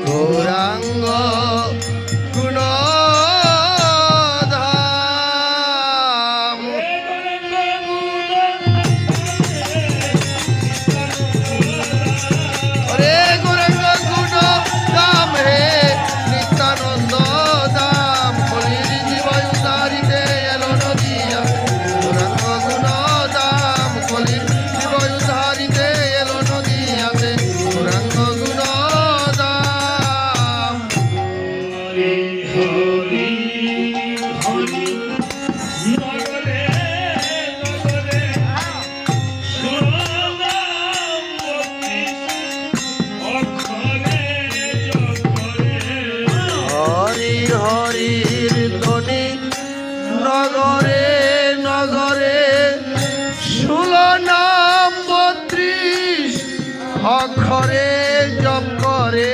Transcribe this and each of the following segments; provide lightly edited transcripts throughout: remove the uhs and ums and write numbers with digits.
গৌরাঙ্গ গুণধাম রে গৌরাঙ্গ গুণধাম হে নিত্যানন্দ ধাম কলির জীব উদ্ধারিতে এলো নদিয়া গৌরাঙ্গ গুণধাম কলির জীব উদ্ধারিতে এলো নদিয়াতে গৌরাঙ্গ হরির ধ্বনি নগরে নগরে 16 নাম 32 অক্ষরে জপ করে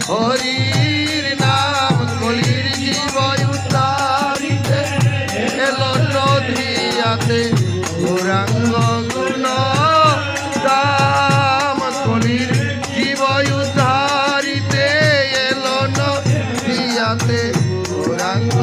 হরির নাম কলির জীব উদ্ধারিতে এলো নদিয়াতে গৌরাঙ্গ গুণধাম কলির জীব উদ্ধারিতে এলো নদিয়াতে গৌরাঙ্গ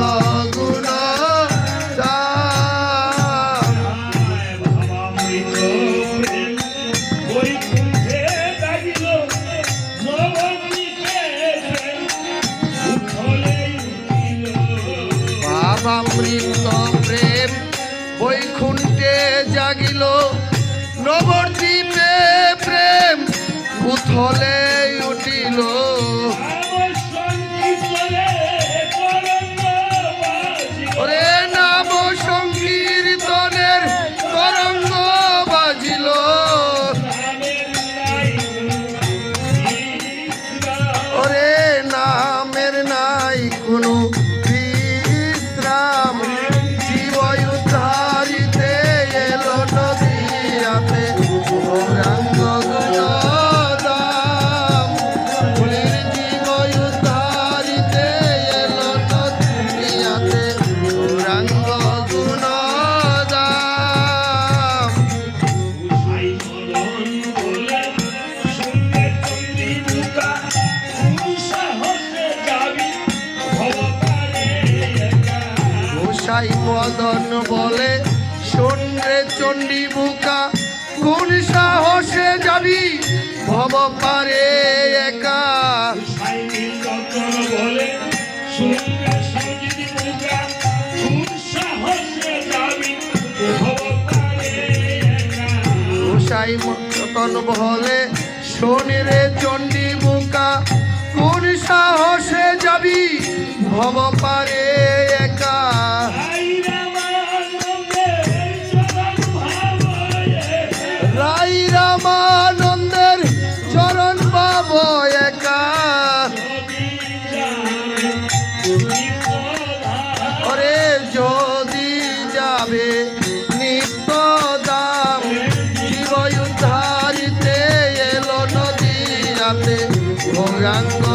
অমৃত প্রেম বৈকুণ্ঠে জাগিল নবদ্বীপে প্রেম উথলে উঠিল ওরে নাম সংকীর্তনের তরঙ্গ বাজিল ওরে নামের নাই কোনো জীব উদ্ধারিতে এলো নদিয়াতে গৌরাঙ্গ গুণধাম কলির জীব উদ্ধারিতে এলো নদিয়াতে গৌরাঙ্গ গুণধাম গোসাই মদন বলে শোন রে চণ্ডী বুকা কোন সাহসে যাবি ভব পারে একা গোসাই মদন বলে শোন রে চণ্ডী বুকা কোন সাহসে যাবি ভব পারে একা রাই রামানন্দের চরণ পাব একা ওরে যদি যাবে নিত্য দাম জীব উদ্ধারিতে এলো নদিয়াতে গৌরাঙ্গ